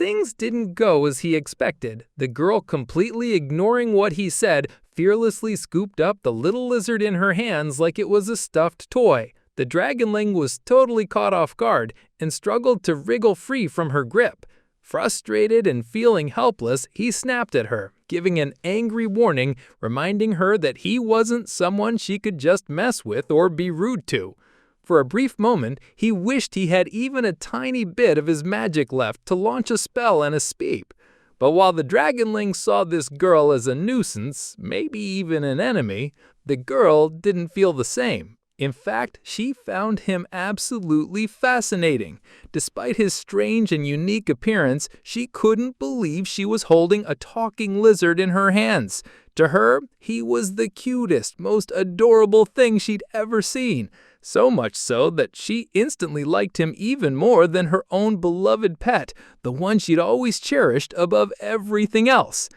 things didn't go as he expected. The girl, completely ignoring what he said, fearlessly scooped up the little lizard in her hands like it was a stuffed toy. The dragonling was totally caught off guard and struggled to wriggle free from her grip. Frustrated and feeling helpless, he snapped at her, giving an angry warning, reminding her that he wasn't someone she could just mess with or be rude to. For a brief moment, he wished he had even a tiny bit of his magic left to launch a spell and escape. But while the dragonling saw this girl as a nuisance, maybe even an enemy, the girl didn't feel the same. In fact, she found him absolutely fascinating. Despite his strange and unique appearance, she couldn't believe she was holding a talking lizard in her hands. To her, he was the cutest, most adorable thing she'd ever seen. So much so that she instantly liked him even more than her own beloved pet, the one she'd always cherished above everything else.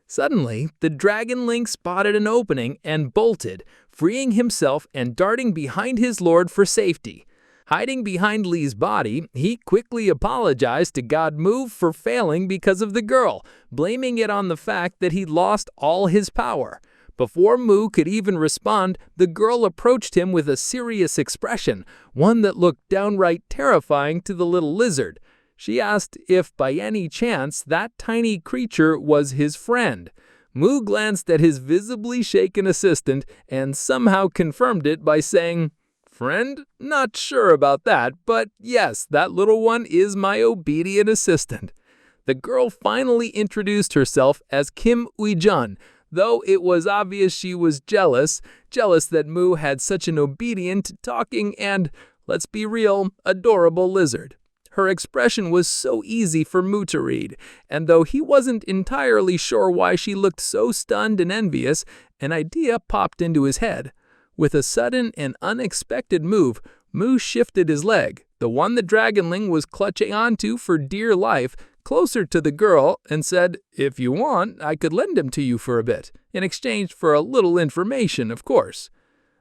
Suddenly, the dragonling spotted an opening and bolted, freeing himself and darting behind his lord for safety. Hiding behind Lee's body, he quickly apologized to God Mu for failing because of the girl, blaming it on the fact that he'd lost all his power. Before Mu could even respond, the girl approached him with a serious expression, one that looked downright terrifying to the little lizard. She asked if by any chance that tiny creature was his friend. Mu glanced at his visibly shaken assistant and somehow confirmed it by saying, "Friend? Not sure about that, but yes, that little one is my obedient assistant." The girl finally introduced herself as Kim Ui-jun, though it was obvious she was jealous that Mu had such an obedient, talking, and, let's be real, adorable lizard. Her expression was so easy for Mu to read, and though he wasn't entirely sure why she looked so stunned and envious, an idea popped into his head. With a sudden and unexpected move, Mu shifted his leg, the one the dragonling was clutching onto for dear life, closer to the girl and said, "If you want, I could lend him to you for a bit, in exchange for a little information, of course."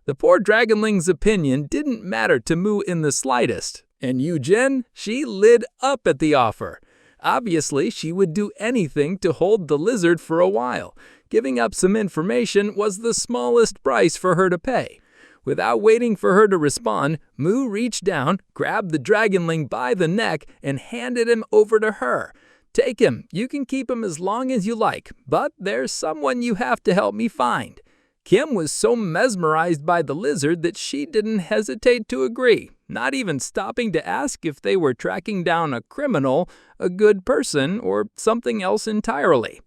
The poor dragonling's opinion didn't matter to Mu in the slightest, and Yu-jin, she lit up at the offer. Obviously, she would do anything to hold the lizard for a while. Giving up some information was the smallest price for her to pay. Without waiting for her to respond, Mu reached down, grabbed the dragonling by the neck, and handed him over to her. "Take him. You can keep him as long as you like, but there's someone you have to help me find." Kim was so mesmerized by the lizard that she didn't hesitate to agree, not even stopping to ask if they were tracking down a criminal, a good person, or something else entirely.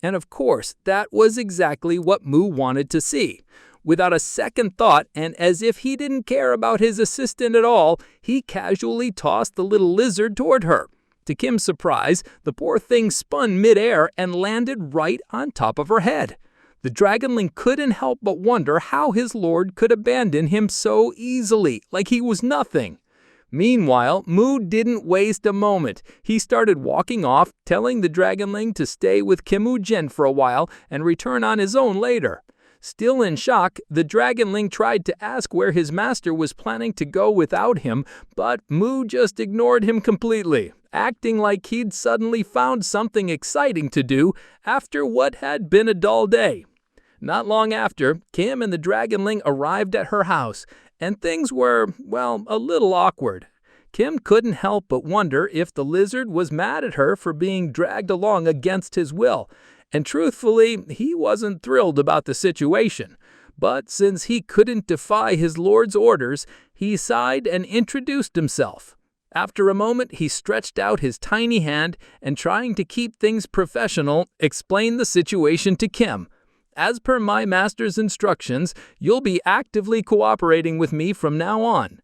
And of course, that was exactly what Mu wanted to see. Without a second thought, and as if he didn't care about his assistant at all, he casually tossed the little lizard toward her. To Kim's surprise, the poor thing spun midair and landed right on top of her head. The dragonling couldn't help but wonder how his lord could abandon him so easily, like he was nothing. Meanwhile, Mu didn't waste a moment. He started walking off, telling the dragonling to stay with Kim Ui-jin for a while and return on his own later. Still in shock, the dragonling tried to ask where his master was planning to go without him, but Mu just ignored him completely, acting like he'd suddenly found something exciting to do after what had been a dull day. Not long after, Kim and the dragonling arrived at her house, and things were, well, a little awkward. Kim couldn't help but wonder if the lizard was mad at her for being dragged along against his will, and truthfully, he wasn't thrilled about the situation. But since he couldn't defy his lord's orders, he sighed and introduced himself. After a moment, he stretched out his tiny hand and, trying to keep things professional, explained the situation to Kim. "As per my master's instructions, you'll be actively cooperating with me from now on."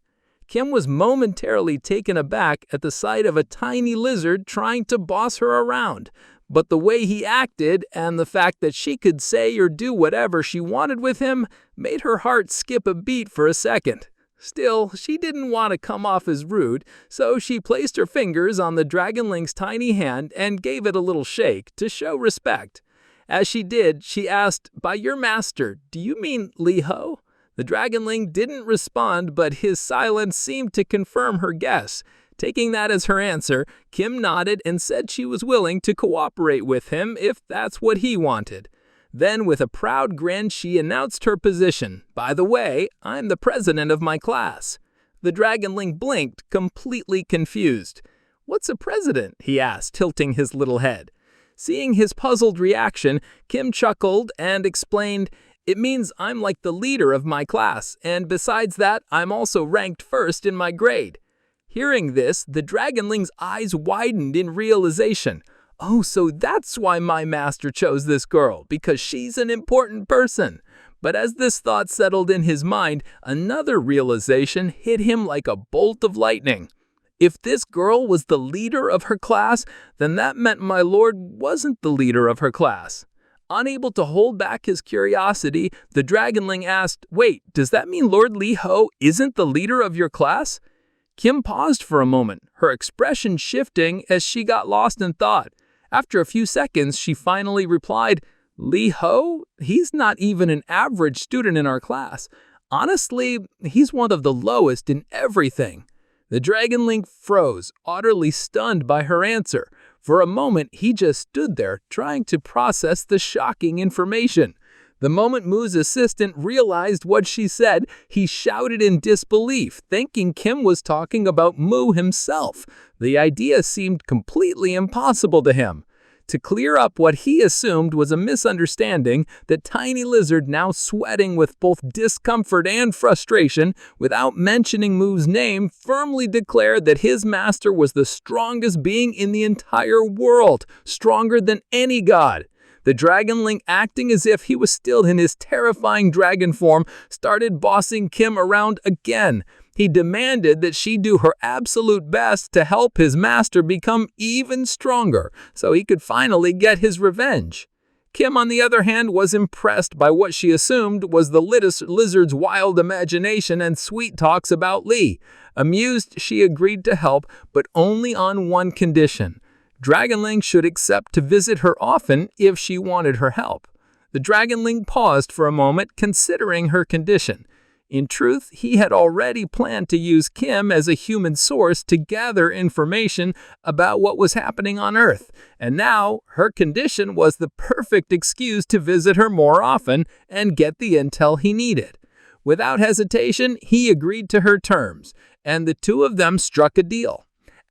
Kim was momentarily taken aback at the sight of a tiny lizard trying to boss her around. But the way he acted and the fact that she could say or do whatever she wanted with him made her heart skip a beat for a second. Still, she didn't want to come off as rude, so she placed her fingers on the dragonling's tiny hand and gave it a little shake to show respect. As she did, she asked, "By your master, do you mean Li Ho?" The dragonling didn't respond, but his silence seemed to confirm her guess. Taking that as her answer, Kim nodded and said she was willing to cooperate with him if that's what he wanted. Then, with a proud grin, she announced her position. "By the way, I'm the president of my class." The dragonling blinked, completely confused. "What's a president?" he asked, tilting his little head. Seeing his puzzled reaction, Kim chuckled and explained, "It means I'm like the leader of my class, and besides that, I'm also ranked first in my grade." Hearing this, the dragonling's eyes widened in realization. "Oh, so that's why my master chose this girl, because she's an important person." But as this thought settled in his mind, another realization hit him like a bolt of lightning. If this girl was the leader of her class, then that meant my lord wasn't the leader of her class. Unable to hold back his curiosity, the dragonling asked, "Wait, does that mean Lord Li Ho isn't the leader of your class?" Kim paused for a moment, her expression shifting as she got lost in thought. After a few seconds, she finally replied, "Li Ho? He's not even an average student in our class. Honestly, he's one of the lowest in everything." The dragonling froze, utterly stunned by her answer. For a moment, he just stood there, trying to process the shocking information. The moment Mu's assistant realized what she said, he shouted in disbelief, thinking Kim was talking about Mu himself. The idea seemed completely impossible to him. To clear up what he assumed was a misunderstanding, the tiny lizard, now sweating with both discomfort and frustration, without mentioning Mu's name, firmly declared that his master was the strongest being in the entire world, stronger than any god. The dragonling, acting as if he was still in his terrifying dragon form, started bossing Kim around again. He demanded that she do her absolute best to help his master become even stronger, so he could finally get his revenge. Kim, on the other hand, was impressed by what she assumed was the lizard's wild imagination and sweet talks about Lee. Amused, she agreed to help, but only on one condition. Dragonling should accept to visit her often if she wanted her help. The dragonling paused for a moment, considering her condition. In truth, he had already planned to use Kim as a human source to gather information about what was happening on Earth, and now her condition was the perfect excuse to visit her more often and get the intel he needed. Without hesitation, he agreed to her terms, and the two of them struck a deal.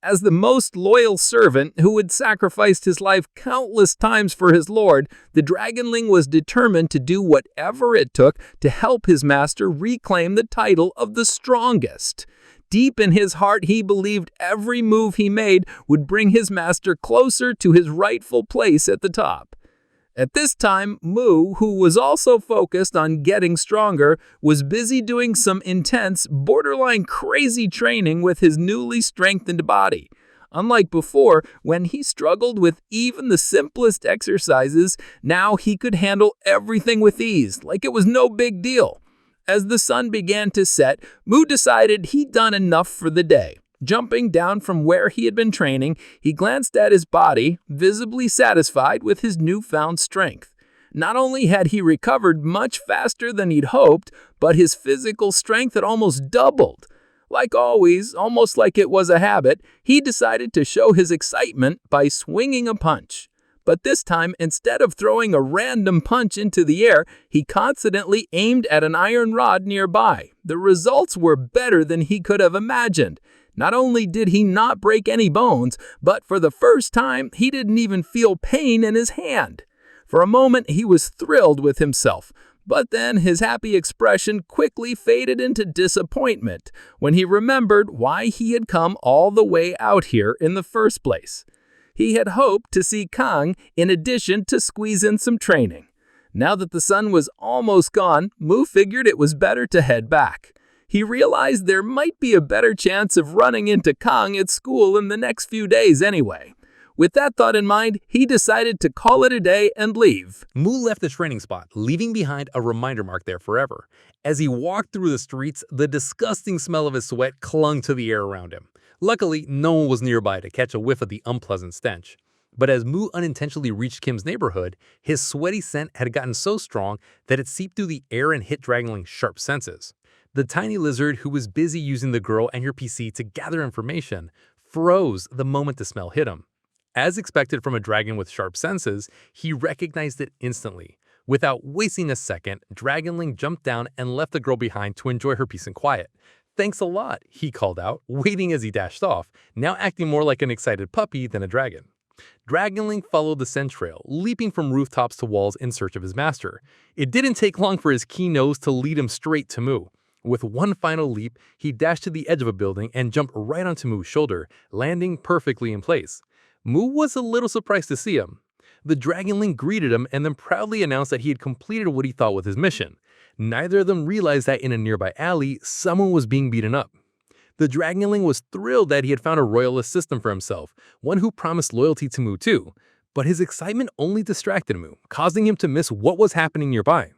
As the most loyal servant who had sacrificed his life countless times for his lord, the dragonling was determined to do whatever it took to help his master reclaim the title of the strongest. Deep in his heart, he believed every move he made would bring his master closer to his rightful place at the top. At this time, Mu, who was also focused on getting stronger, was busy doing some intense, borderline crazy training with his newly strengthened body. Unlike before, when he struggled with even the simplest exercises, now he could handle everything with ease, like it was no big deal. As the sun began to set, Mu decided he'd done enough for the day. Jumping down from where he had been training, he glanced at his body, visibly satisfied with his newfound strength. Not only had he recovered much faster than he'd hoped, but his physical strength had almost doubled. Like always, almost like it was a habit, he decided to show his excitement by swinging a punch. But this time, instead of throwing a random punch into the air, he confidently aimed at an iron rod nearby. The results were better than he could have imagined. Not only did he not break any bones, but for the first time, he didn't even feel pain in his hand. For a moment, he was thrilled with himself, but then his happy expression quickly faded into disappointment when he remembered why he had come all the way out here in the first place. He had hoped to see Kang in addition to squeeze in some training. Now that the sun was almost gone, Mu figured it was better to head back. He realized there might be a better chance of running into Kang at school in the next few days anyway. With that thought in mind, he decided to call it a day and leave. Mu left the training spot, leaving behind a reminder mark there forever. As he walked through the streets, the disgusting smell of his sweat clung to the air around him. Luckily, no one was nearby to catch a whiff of the unpleasant stench. But as Mu unintentionally reached Kim's neighborhood, his sweaty scent had gotten so strong that it seeped through the air and hit Dragonling's sharp senses. The tiny lizard, who was busy using the girl and her PC to gather information, froze the moment the smell hit him. As expected from a dragon with sharp senses, he recognized it instantly. Without wasting a second, Dragonling jumped down and left the girl behind to enjoy her peace and quiet. "Thanks a lot," he called out, waving as he dashed off, now acting more like an excited puppy than a dragon. Dragonling followed the scent trail, leaping from rooftops to walls in search of his master. It didn't take long for his keen nose to lead him straight to Mu. With one final leap, he dashed to the edge of a building and jumped right onto Mu's shoulder, landing perfectly in place. Mu was a little surprised to see him. The Dragonling greeted him and then proudly announced that he had completed what he thought was his mission. Neither of them realized that in a nearby alley, someone was being beaten up. The Dragonling was thrilled that he had found a royal assistant for himself, one who promised loyalty to Mu too, but his excitement only distracted Mu, causing him to miss what was happening nearby.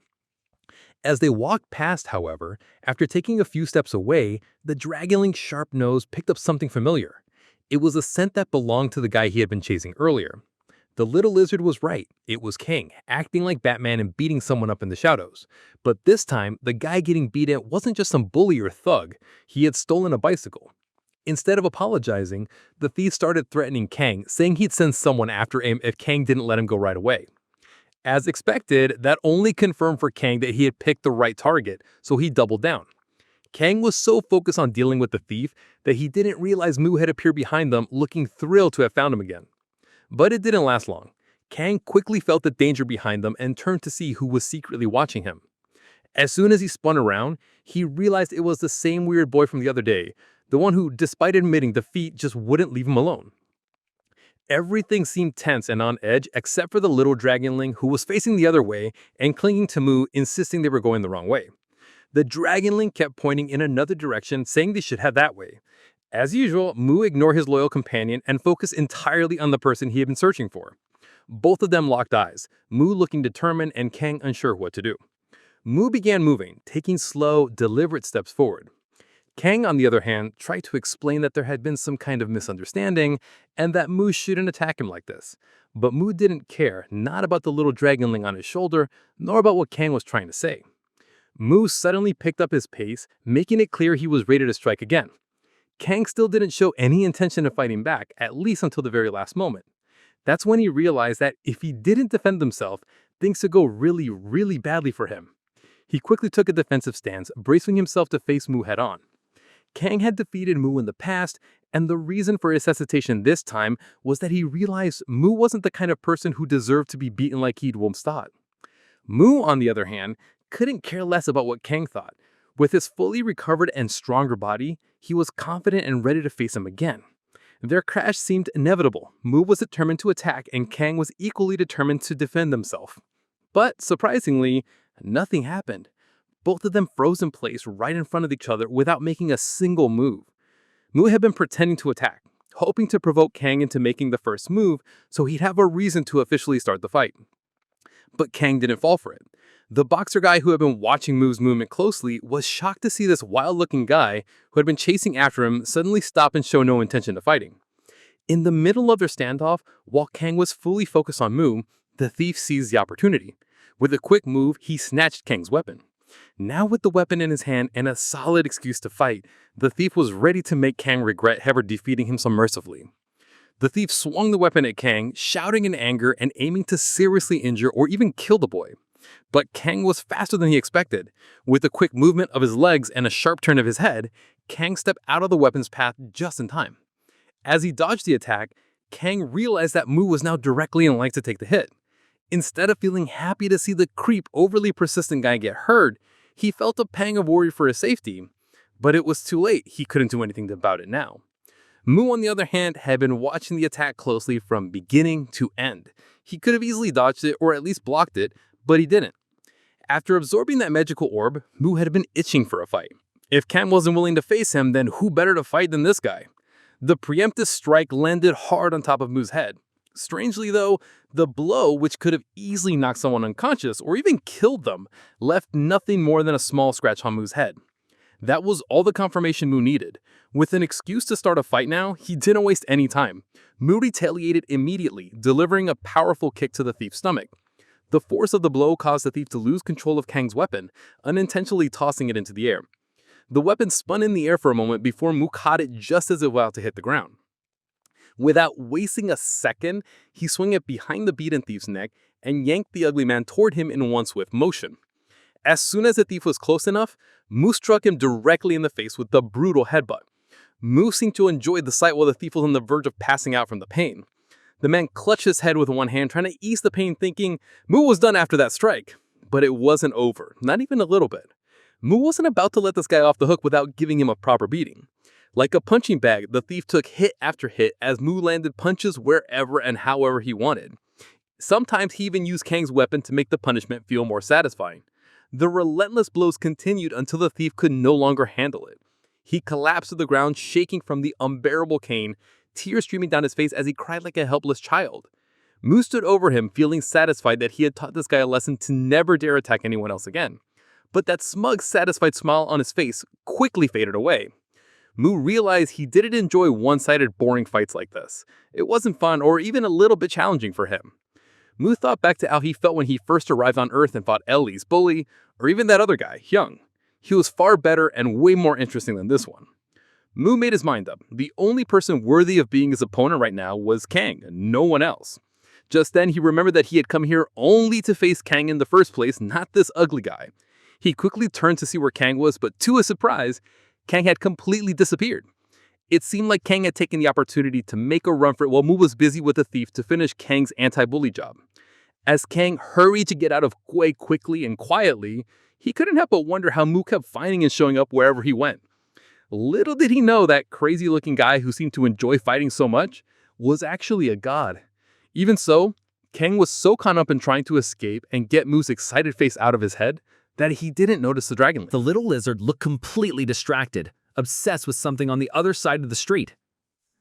As they walked past, however, after taking a few steps away, the Dragonling's sharp nose picked up something familiar. It was a scent that belonged to the guy he had been chasing earlier. The little lizard was right. It was King, acting like Batman and beating someone up in the shadows. But this time, the guy getting beaten wasn't just some bully or thug. He had stolen a bicycle. Instead of apologizing, the thief started threatening Kang, saying he'd send someone after him if Kang didn't let him go right away. As expected, that only confirmed for Kang that he had picked the right target, so he doubled down. Kang was so focused on dealing with the thief that he didn't realize Mu had appeared behind them, looking thrilled to have found him again. But it didn't last long. Kang quickly felt the danger behind them and turned to see who was secretly watching him. As soon as he spun around, he realized it was the same weird boy from the other day, the one who, despite admitting defeat, just wouldn't leave him alone. Everything seemed tense and on edge except for the little Dragonling who was facing the other way and clinging to Mu, insisting they were going the wrong way. The Dragonling kept pointing in another direction, saying they should head that way. As usual, Mu ignored his loyal companion and focused entirely on the person he had been searching for. Both of them locked eyes, Mu looking determined and Kang unsure what to do. Mu began moving, taking slow, deliberate steps forward. Kang, on the other hand, tried to explain that there had been some kind of misunderstanding and that Mu shouldn't attack him like this. But Mu didn't care, not about the little Dragonling on his shoulder, nor about what Kang was trying to say. Mu suddenly picked up his pace, making it clear he was ready to strike again. Kang still didn't show any intention of fighting back, at least until the very last moment. That's when he realized that if he didn't defend himself, things could go really, really badly for him. He quickly took a defensive stance, bracing himself to face Mu head-on. Kang had defeated Mu in the past, and the reason for his hesitation this time was that he realized Mu wasn't the kind of person who deserved to be beaten like he'd once thought. Mu, on the other hand, couldn't care less about what Kang thought. With his fully recovered and stronger body, he was confident and ready to face him again. Their crash seemed inevitable. Mu was determined to attack, and Kang was equally determined to defend himself. But, surprisingly, nothing happened. Both of them froze in place right in front of each other without making a single move. Mu had been pretending to attack, hoping to provoke Kang into making the first move so he'd have a reason to officially start the fight. But Kang didn't fall for it. The boxer guy who had been watching Mu's movement closely was shocked to see this wild-looking guy who had been chasing after him suddenly stop and show no intention of fighting. In the middle of their standoff, while Kang was fully focused on Mu, the thief seized the opportunity. With a quick move, he snatched Kang's weapon. Now with the weapon in his hand and a solid excuse to fight, the thief was ready to make Kang regret ever defeating him so mercifully. The thief swung the weapon at Kang, shouting in anger and aiming to seriously injure or even kill the boy. But Kang was faster than he expected. With a quick movement of his legs and a sharp turn of his head, Kang stepped out of the weapon's path just in time. As he dodged the attack, Kang realized that Mu was now directly in line to take the hit. Instead of feeling happy to see the creep, overly persistent guy get hurt, he felt a pang of worry for his safety. But it was too late. He couldn't do anything about it now. Mu, on the other hand, had been watching the attack closely from beginning to end. He could have easily dodged it or at least blocked it, but he didn't. After absorbing that magical orb, Mu had been itching for a fight. If Kang wasn't willing to face him, then who better to fight than this guy? The preemptive strike landed hard on top of Mu's head. Strangely though, the blow, which could have easily knocked someone unconscious or even killed them, left nothing more than a small scratch on Mu's head. That was all the confirmation Mu needed. With an excuse to start a fight now, he didn't waste any time. Mu retaliated immediately, delivering a powerful kick to the thief's stomach. The force of the blow caused the thief to lose control of Kang's weapon, unintentionally tossing it into the air. The weapon spun in the air for a moment before Mu caught it just as it was about to hit the ground. Without wasting a second, he swung it behind the beaten thief's neck and yanked the ugly man toward him in one swift motion. As soon as the thief was close enough, Mu struck him directly in the face with the brutal headbutt. Mu seemed to enjoy the sight while the thief was on the verge of passing out from the pain. The man clutched his head with one hand, trying to ease the pain, thinking Mu was done after that strike. But it wasn't over, not even a little bit. Mu wasn't about to let this guy off the hook without giving him a proper beating. Like a punching bag, the thief took hit after hit as Mu landed punches wherever and however he wanted. Sometimes he even used Kang's weapon to make the punishment feel more satisfying. The relentless blows continued until the thief could no longer handle it. He collapsed to the ground, shaking from the unbearable pain, tears streaming down his face as he cried like a helpless child. Mu stood over him, feeling satisfied that he had taught this guy a lesson to never dare attack anyone else again. But that smug, satisfied smile on his face quickly faded away. Mu realized he didn't enjoy one-sided, boring fights like this. It wasn't fun or even a little bit challenging for him. Mu thought back to how he felt when he first arrived on Earth and fought Ellie's bully, or even that other guy, Hyung. He was far better and way more interesting than this one. Mu made his mind up. The only person worthy of being his opponent right now was Kang, no one else. Just then, he remembered that he had come here only to face Kang in the first place, not this ugly guy. He quickly turned to see where Kang was, but to his surprise, Kang had completely disappeared. It seemed like Kang had taken the opportunity to make a run for it while Mu was busy with the thief to finish Kang's anti-bully job. As Kang hurried to get out of way quickly and quietly, he couldn't help but wonder how Mu kept finding and showing up wherever he went. Little did he know that crazy-looking guy who seemed to enjoy fighting so much was actually a god. Even so, Kang was so caught up in trying to escape and get Mu's excited face out of his head that he didn't notice the dragon. The little lizard looked completely distracted, obsessed with something on the other side of the street.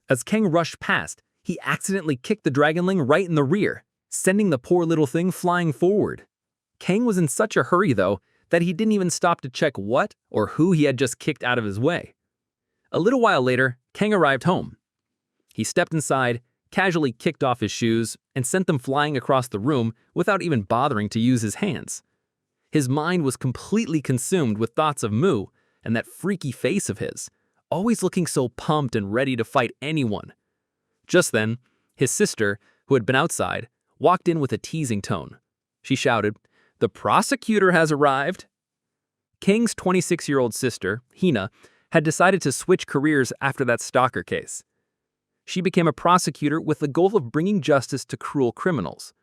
As Kang rushed past, he accidentally kicked the dragonling right in the rear, sending the poor little thing flying forward. Kang was in such a hurry, though, that he didn't even stop to check what or who he had just kicked out of his way. A little while later, Kang arrived home. He stepped inside, casually kicked off his shoes, and sent them flying across the room without even bothering to use his hands. His mind was completely consumed with thoughts of Mu and that freaky face of his, always looking so pumped and ready to fight anyone. Just then, his sister, who had been outside, walked in with a teasing tone. She shouted, "The prosecutor has arrived!" Kang's 26-year-old sister, Hina, had decided to switch careers after that stalker case. She became a prosecutor with the goal of bringing justice to cruel criminals.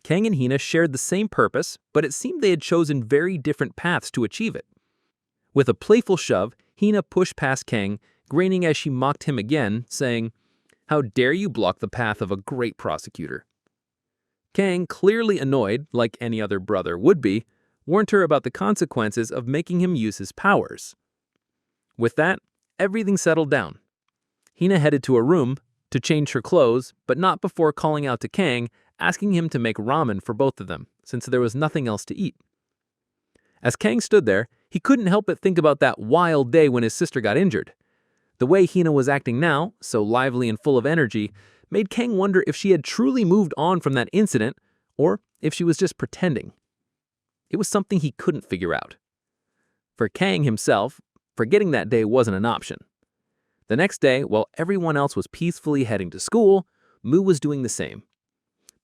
Kang and Hina shared the same purpose, but it seemed they had chosen very different paths to achieve it. With a playful shove, Hina pushed past Kang, grinning as she mocked him again, saying, "How dare you block the path of a great prosecutor?" Kang, clearly annoyed, like any other brother would be, warned her about the consequences of making him use his powers. With that, everything settled down. Hina headed to her room to change her clothes, but not before calling out to Kang, asking him to make ramen for both of them, since there was nothing else to eat. As Kang stood there, he couldn't help but think about that wild day when his sister got injured. The way Hina was acting now, so lively and full of energy, made Kang wonder if she had truly moved on from that incident, or if she was just pretending. It was something he couldn't figure out. For Kang himself, forgetting that day wasn't an option. The next day, while everyone else was peacefully heading to school, Mu was doing the same.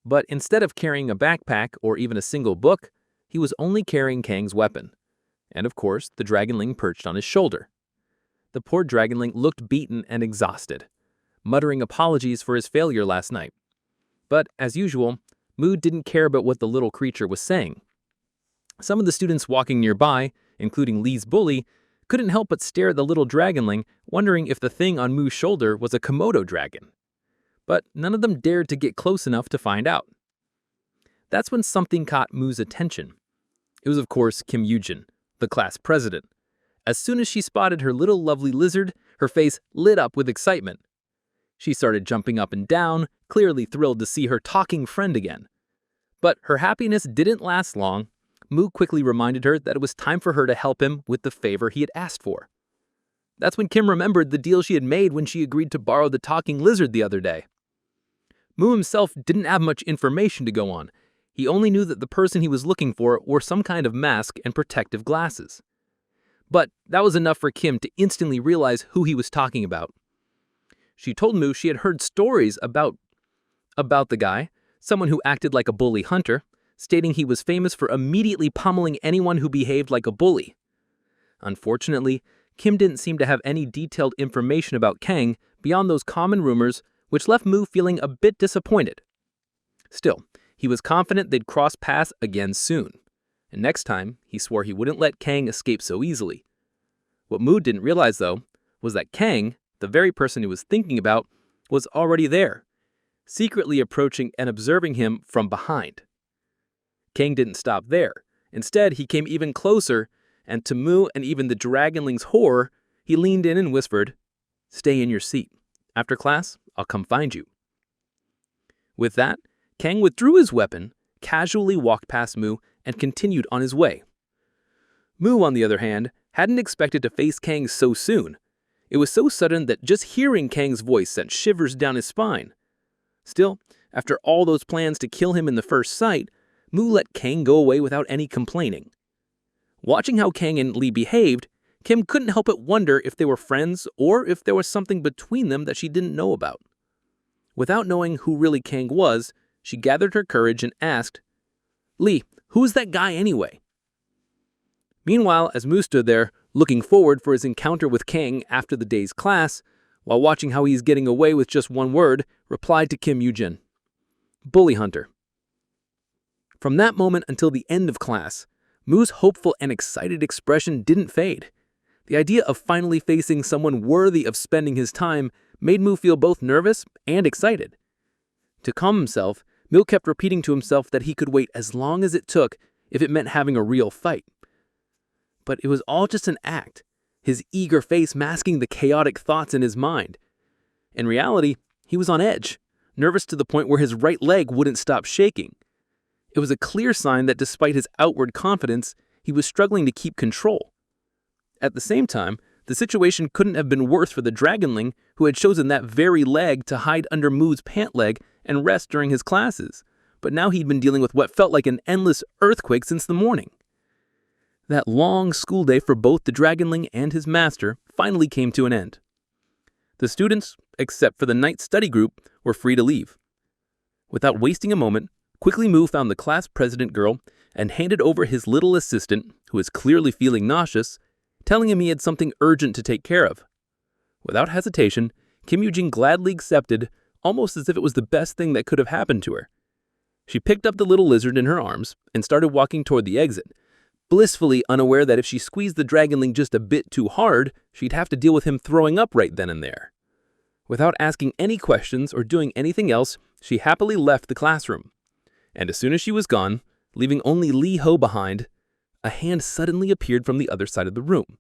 But instead of carrying a backpack or even a single book, he was only carrying Kang's weapon. And of course, the dragonling perched on his shoulder. The poor dragonling looked beaten and exhausted, muttering apologies for his failure last night. But, as usual, Mu didn't care about what the little creature was saying. Some of the students walking nearby, including Lee's bully, couldn't help but stare at the little dragonling, wondering if the thing on Mu's shoulder was a Komodo dragon. But none of them dared to get close enough to find out. That's when something caught Mu's attention. It was, of course, Kim Yujin, the class president. As soon as she spotted her little lovely lizard, her face lit up with excitement. She started jumping up and down, clearly thrilled to see her talking friend again. But her happiness didn't last long. Mu quickly reminded her that it was time for her to help him with the favor he had asked for. That's when Kim remembered the deal she had made when she agreed to borrow the talking lizard the other day. Mu himself didn't have much information to go on. He only knew that the person he was looking for wore some kind of mask and protective glasses. But that was enough for Kim to instantly realize who he was talking about. She told Mu she had heard stories about the guy, someone who acted like a bully hunter, stating he was famous for immediately pummeling anyone who behaved like a bully. Unfortunately, Kim didn't seem to have any detailed information about Kang beyond those common rumors, which left Mu feeling a bit disappointed. Still, he was confident they'd cross paths again soon, and next time, he swore he wouldn't let Kang escape so easily. What Mu didn't realize, though, was that Kang, the very person he was thinking about, was already there, secretly approaching and observing him from behind. Kang didn't stop there. Instead, he came even closer, and to Mu and even the Dragonling's horror, he leaned in and whispered, "Stay in your seat. After class, I'll come find you." With that, Kang withdrew his weapon, casually walked past Mu, and continued on his way. Mu, on the other hand, hadn't expected to face Kang so soon. It was so sudden that just hearing Kang's voice sent shivers down his spine. Still, after all those plans to kill him in the first sight, Mu let Kang go away without any complaining. Watching how Kang and Lee behaved, Kim couldn't help but wonder if they were friends or if there was something between them that she didn't know about. Without knowing who really Kang was, she gathered her courage and asked, "Lee, who is that guy anyway?" Meanwhile, as Mu stood there, looking forward for his encounter with Kang after the day's class, while watching how he's getting away with just one word, replied to Kim Yoo-jin, "Bully hunter." From that moment until the end of class, Mu's hopeful and excited expression didn't fade. The idea of finally facing someone worthy of spending his time made Mu feel both nervous and excited. To calm himself, Mu kept repeating to himself that he could wait as long as it took if it meant having a real fight. But it was all just an act, his eager face masking the chaotic thoughts in his mind. In reality, he was on edge, nervous to the point where his right leg wouldn't stop shaking. It was a clear sign that despite his outward confidence, he was struggling to keep control. At the same time, the situation couldn't have been worse for the Dragonling, who had chosen that very leg to hide under Mu's pant leg and rest during his classes, but now he'd been dealing with what felt like an endless earthquake since the morning. That long school day for both the Dragonling and his master finally came to an end. The students, except for the night study group, were free to leave. Without wasting a moment, quickly Mu found the class president girl and handed over his little assistant, who was clearly feeling nauseous, telling him he had something urgent to take care of. Without hesitation, Kim Yoo-jin gladly accepted, almost as if it was the best thing that could have happened to her. She picked up the little lizard in her arms and started walking toward the exit, blissfully unaware that if she squeezed the Dragonling just a bit too hard, she'd have to deal with him throwing up right then and there. Without asking any questions or doing anything else, she happily left the classroom. And as soon as she was gone, leaving only Lee Ho behind, a hand suddenly appeared from the other side of the room.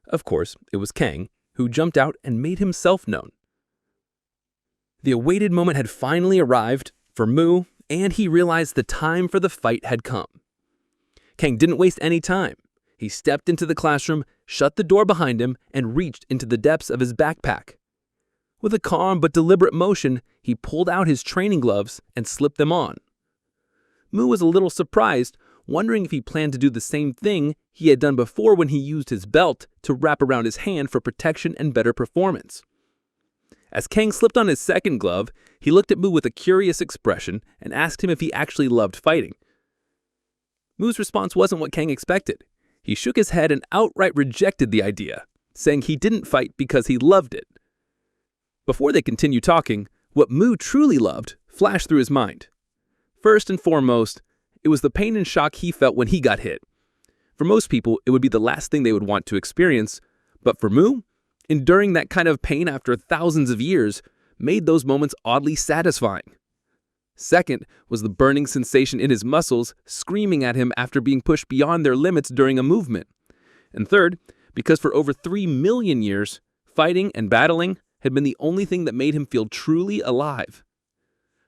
Of course, it was Kang, who jumped out and made himself known. The awaited moment had finally arrived for Mu, and he realized the time for the fight had come. Kang didn't waste any time. He stepped into the classroom, shut the door behind him, and reached into the depths of his backpack. With a calm but deliberate motion, he pulled out his training gloves and slipped them on. Mu was a little surprised, wondering if he planned to do the same thing he had done before when he used his belt to wrap around his hand for protection and better performance. As Kang slipped on his second glove, he looked at Mu with a curious expression and asked him if he actually loved fighting. Mu's response wasn't what Kang expected. He shook his head and outright rejected the idea, saying he didn't fight because he loved it. Before they continued talking, what Mu truly loved flashed through his mind. First and foremost, it was the pain and shock he felt when he got hit. For most people, it would be the last thing they would want to experience, but for Mu, enduring that kind of pain after thousands of years made those moments oddly satisfying. Second was the burning sensation in his muscles screaming at him after being pushed beyond their limits during a movement. And third, because for over 3 million years, fighting and battling had been the only thing that made him feel truly alive.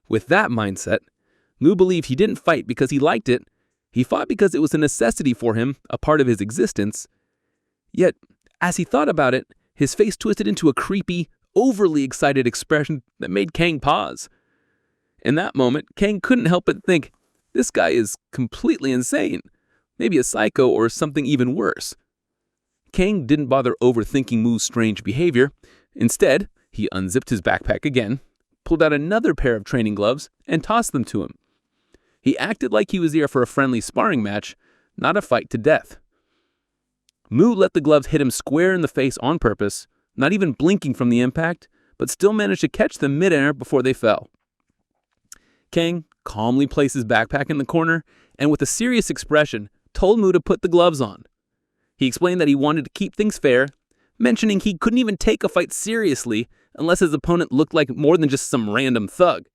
With that mindset, Mu believed he didn't fight because he liked it. He fought because it was a necessity for him, a part of his existence. Yet, as he thought about it, his face twisted into a creepy, overly excited expression that made Kang pause. In that moment, Kang couldn't help but think, this guy is completely insane, maybe a psycho or something even worse. Kang didn't bother overthinking Mu's strange behavior. Instead, He unzipped his backpack again, pulled out another pair of training gloves, and tossed them to him. He acted like he was there for a friendly sparring match, not a fight to death. Mu let the gloves hit him square in the face on purpose, not even blinking from the impact, but still managed to catch them midair before they fell. Kang calmly placed his backpack in the corner and with a serious expression told Mu to put the gloves on. He explained that he wanted to keep things fair, mentioning he couldn't even take a fight seriously unless his opponent looked like more than just some random thug.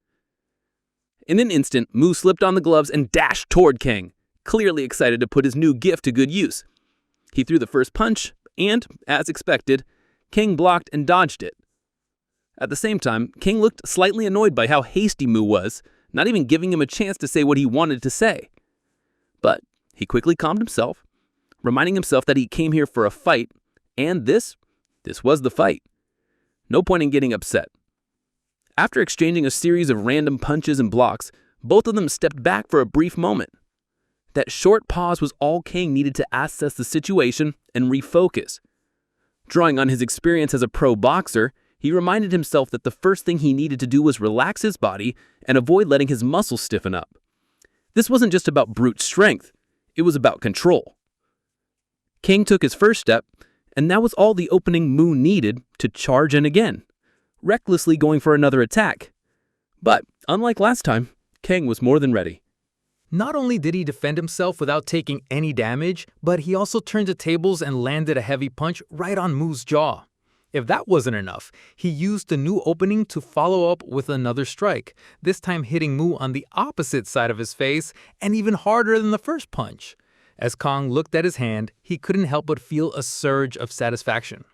In an instant, Mu slipped on the gloves and dashed toward Kang, clearly excited to put his new gift to good use. He threw the first punch, and, as expected, Kang blocked and dodged it. At the same time, Kang looked slightly annoyed by how hasty Mu was, not even giving him a chance to say what he wanted to say. But he quickly calmed himself, reminding himself that he came here for a fight, and this was the fight. No point in getting upset. After exchanging a series of random punches and blocks, both of them stepped back for a brief moment. That short pause was all Kang needed to assess the situation and refocus. Drawing on his experience as a pro boxer, he reminded himself that the first thing he needed to do was relax his body and avoid letting his muscles stiffen up. This wasn't just about brute strength, it was about control. Kang took his first step, and that was all the opening Mu needed to charge in again, recklessly going for another attack. But, unlike last time, Kang was more than ready. Not only did he defend himself without taking any damage, but he also turned the tables and landed a heavy punch right on Mu's jaw. If that wasn't enough, he used the new opening to follow up with another strike, this time hitting Mu on the opposite side of his face and even harder than the first punch. As Kang looked at his hand, he couldn't help but feel a surge of satisfaction.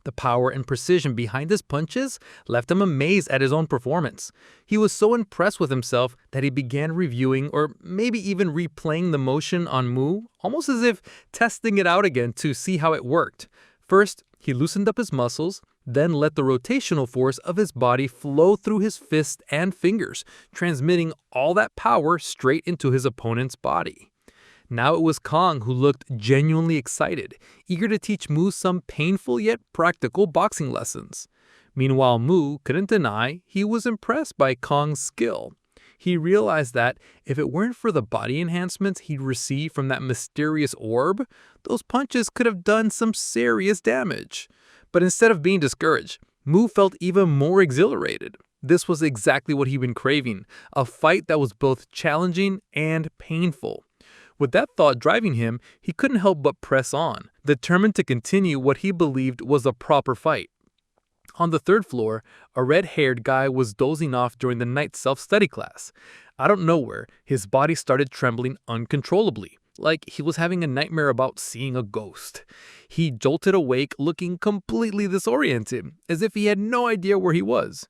The power and precision behind his punches left him amazed at his own performance. He was so impressed with himself that he began reviewing or maybe even replaying the motion on Mu, almost as if testing it out again to see how it worked. First, he loosened up his muscles, then let the rotational force of his body flow through his fists and fingers, transmitting all that power straight into his opponent's body. Now it was Kang who looked genuinely excited, eager to teach Mu some painful yet practical boxing lessons. Meanwhile, Mu couldn't deny he was impressed by Kang's skill. He realized that if it weren't for the body enhancements he'd received from that mysterious orb, those punches could have done some serious damage. But instead of being discouraged, Mu felt even more exhilarated. This was exactly what he'd been craving, a fight that was both challenging and painful. With that thought driving him, he couldn't help but press on, determined to continue what he believed was a proper fight. On the third floor, a red-haired guy was dozing off during the night self-study class. Out of nowhere, his body started trembling uncontrollably, like he was having a nightmare about seeing a ghost. He jolted awake looking completely disoriented, as if he had no idea where he was.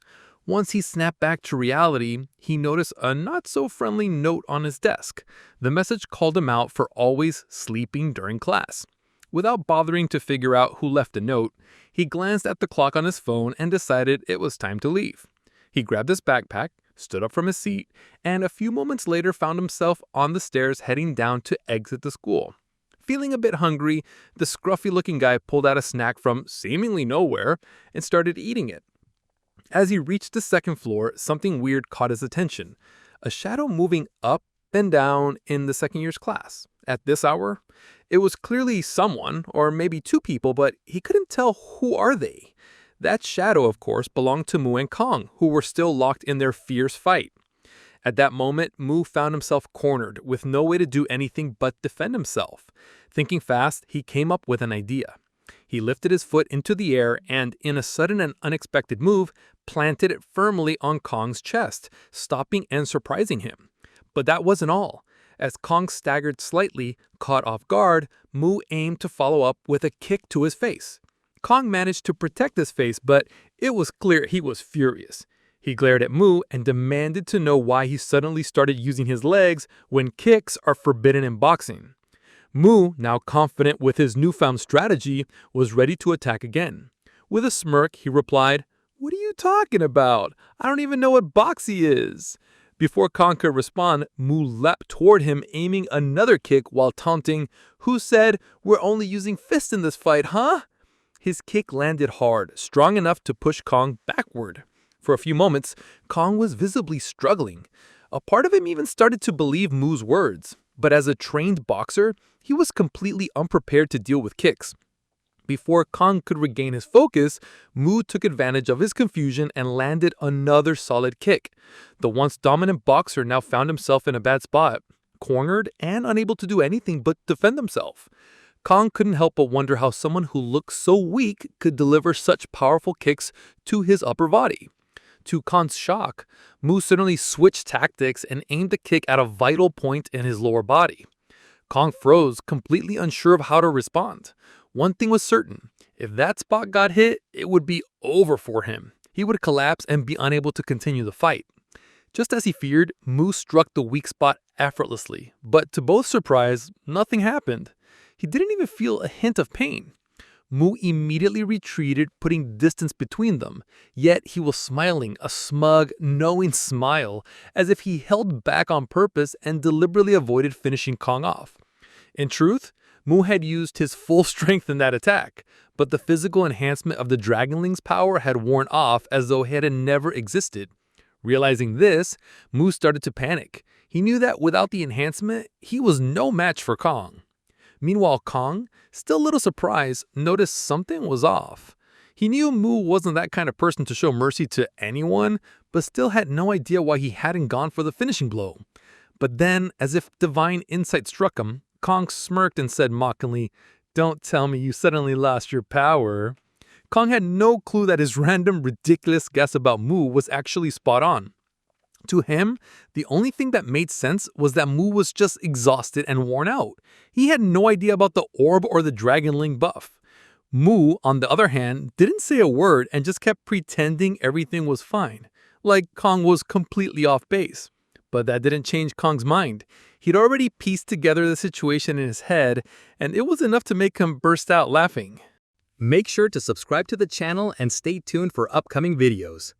Once he snapped back to reality, he noticed a not-so-friendly note on his desk. The message called him out for always sleeping during class. Without bothering to figure out who left the note, he glanced at the clock on his phone and decided it was time to leave. He grabbed his backpack, stood up from his seat, and a few moments later found himself on the stairs heading down to exit the school. Feeling a bit hungry, the scruffy-looking guy pulled out a snack from seemingly nowhere and started eating it. As he reached the second floor, something weird caught his attention. A shadow moving up and down in the second year's class. At this hour, it was clearly someone, or maybe two people, but he couldn't tell who are they. That shadow, of course, belonged to Mu and Kang, who were still locked in their fierce fight. At that moment, Mu found himself cornered, with no way to do anything but defend himself. Thinking fast, he came up with an idea. He lifted his foot into the air and, in a sudden and unexpected move, planted it firmly on Kang's chest, stopping and surprising him. But that wasn't all. As Kang staggered slightly, caught off guard, Mu aimed to follow up with a kick to his face. Kang managed to protect his face, but it was clear he was furious. He glared at Mu and demanded to know why he suddenly started using his legs when kicks are forbidden in boxing. Mu, now confident with his newfound strategy, was ready to attack again. With a smirk, he replied, "What are you talking about? I don't even know what boxy is." Before Kang could respond, Mu leapt toward him, aiming another kick while taunting, "Who said we're only using fists in this fight, huh?" His kick landed hard, strong enough to push Kong backward. For a few moments, Kong was visibly struggling. A part of him even started to believe Mu's words, but as a trained boxer, he was completely unprepared to deal with kicks. Before Kong could regain his focus, Mu took advantage of his confusion and landed another solid kick. The once dominant boxer now found himself in a bad spot, cornered and unable to do anything but defend himself. Kong couldn't help but wonder how someone who looked so weak could deliver such powerful kicks to his upper body. To Kong's shock, Mu suddenly switched tactics and aimed the kick at a vital point in his lower body. Kong froze, completely unsure of how to respond. One thing was certain, if that spot got hit, it would be over for him. He would collapse and be unable to continue the fight. Just as he feared, Mu struck the weak spot effortlessly, but to both surprise, nothing happened. He didn't even feel a hint of pain. Mu immediately retreated, putting distance between them, yet he was smiling, a smug, knowing smile, as if he held back on purpose and deliberately avoided finishing Kong off. In truth, Mu had used his full strength in that attack, but the physical enhancement of the Dragonling's power had worn off as though it had never existed. Realizing this, Mu started to panic. He knew that without the enhancement, he was no match for Kong. Meanwhile, Kong, still a little surprised, noticed something was off. He knew Mu wasn't that kind of person to show mercy to anyone, but still had no idea why he hadn't gone for the finishing blow. But then, as if divine insight struck him, Kong smirked and said mockingly, "Don't tell me you suddenly lost your power." Kong had no clue that his random, ridiculous guess about Mu was actually spot on. To him, the only thing that made sense was that Mu was just exhausted and worn out. He had no idea about the orb or the Dragonling buff. Mu, on the other hand, didn't say a word and just kept pretending everything was fine, like Kong was completely off base. But that didn't change Kong's mind. He'd already pieced together the situation in his head, and it was enough to make him burst out laughing. Make sure to subscribe to the channel and stay tuned for upcoming videos.